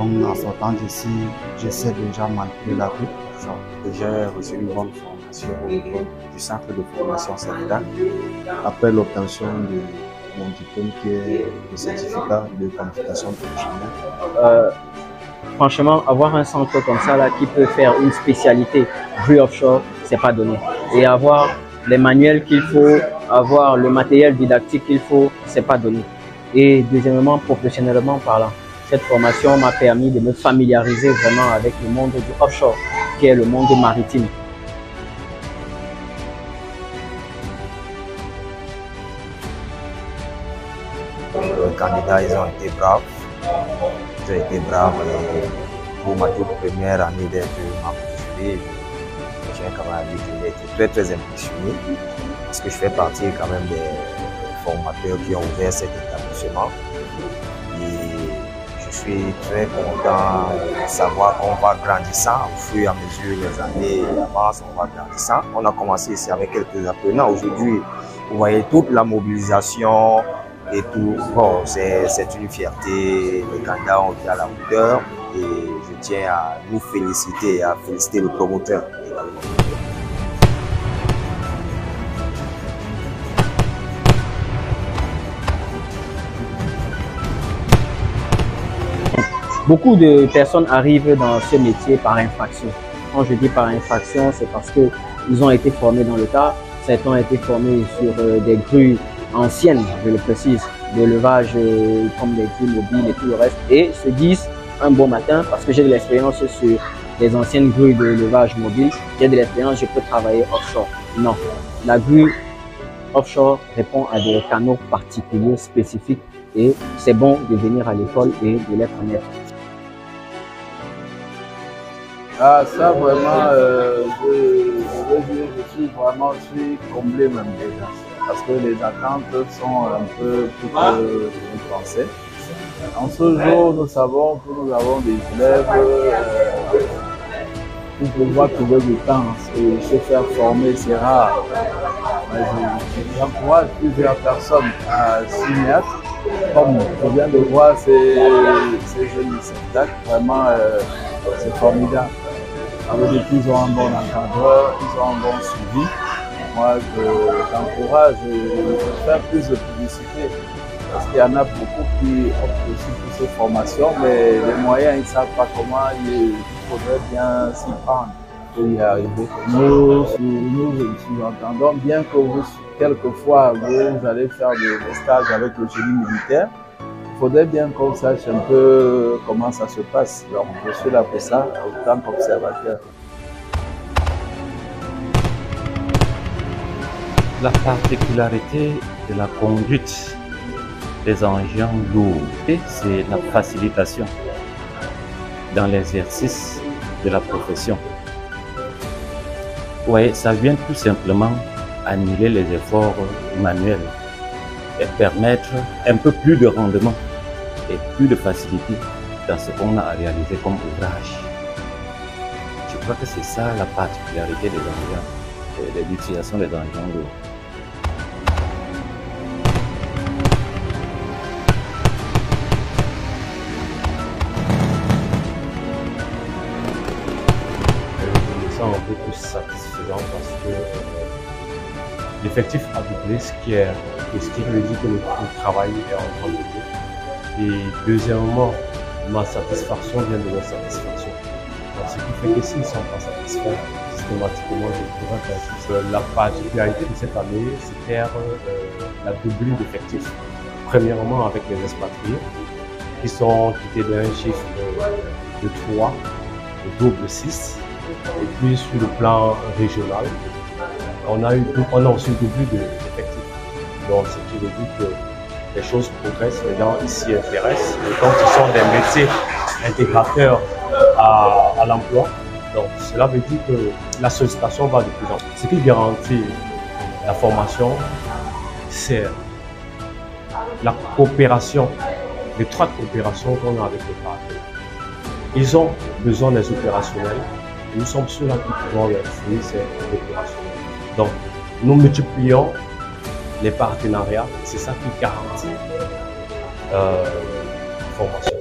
En sortant d'ici, j'essaie déjà de manipuler la route. J'ai reçu une bonne formation au niveau du centre de formation CERTAC. Après l'obtention de mon diplôme qui est le certificat de qualification professionnelle. Franchement, avoir un centre comme ça là, qui peut faire une spécialité grue offshore, c'est pas donné. Et avoir les manuels qu'il faut, avoir le matériel didactique qu'il faut, c'est pas donné. Et deuxièmement, professionnellement parlant, cette formation m'a permis de me familiariser vraiment avec le monde du offshore, qui est le monde maritime. Les candidats, ils ont été braves. Ils ont été braves et pour ma toute première année d'être membre du jury, je tiens quand même à dire que j'ai été très impressionné parce que je fais partie quand même des formateurs qui ont ouvert cet établissement. Et je suis très content de savoir qu'on va grandissant au fur et à mesure les années avancent, on va grandissant. On a commencé ici avec quelques apprenants. Aujourd'hui, vous voyez toute la mobilisation et tout. Bon, c'est une fierté. Les candidats ont été à la hauteur et je tiens à nous féliciter et à féliciter le promoteur également. Beaucoup de personnes arrivent dans ce métier par infraction. Quand je dis par infraction, c'est parce qu'ils ont été formés dans le tas. Certains ont été formés sur des grues anciennes, je le précise, d'élevage comme les grues mobiles et tout le reste, et se disent un bon matin, parce que j'ai de l'expérience sur les anciennes grues d'élevage mobile, j'ai de l'expérience, je peux travailler offshore. Non, la grue offshore répond à des canaux particuliers, spécifiques, et c'est bon de venir à l'école et de les connaître. Ah, ça vraiment, je suis vraiment comblé même déjà. Parce que les attentes sont un peu toutes pensées. En ce jour, nous savons que nous avons des élèves pour pouvoir trouver du temps et se faire former, c'est rare. J'encourage plusieurs personnes à s'y mettre. Comme je viens de voir ces jeunes du CERTAC, vraiment c'est formidable. Alors, ils ont un bon encadreur, ils ont un bon suivi. Moi, j'encourage de faire plus de publicité parce qu'il y en a beaucoup qui optent aussi pour ces formations, mais les moyens, ils ne savent pas comment, il faudrait bien s'y prendre pour y arriver. Nous entendons bien que quelquefois, vous allez faire des stages avec le génie militaire. Il faudrait bien qu'on sache un peu comment ça se passe. Donc, je suis là pour ça, en tant qu'observateur. La particularité de la conduite des engins lourds, c'est la facilitation dans l'exercice de la profession. Oui, ça vient tout simplement annuler les efforts manuels et permettre un peu plus de rendement et plus de facilité dans ce qu'on a à réaliser comme ouvrage. Je crois que c'est ça la particularité des engins, de l'utilisation des engins lourds. Je me sens un peu plus satisfaisant parce que l'effectif a doublé, ce qui veut dire que le travail est en train de doubler. Et deuxièmement, ma satisfaction vient de leur satisfaction. Donc, ce qui fait que s'ils ne sont pas satisfaits, systématiquement, je pourrais faire. La particularité de cette année, c'est faire la doublure d'effectifs. Premièrement, avec les expatriés, qui étaient d'un chiffre de 3, au double 6. Et puis sur le plan régional, on a aussi une doublure d'effectifs. Donc, ce qui veut dire que les choses progressent, les gens ici intéressent. Et quand ils sont des métiers intégrateurs à l'emploi, donc cela veut dire que la sollicitation va de plus en plus. Ce qui garantit la formation, c'est la coopération, l'étroite coopération qu'on a avec les partenaires. Ils ont besoin des opérationnels. Nous sommes ceux-là qui pouvons leur fournir ces opérationnels. Donc, nous multiplions les partenariats, c'est ça qui garantit la formation.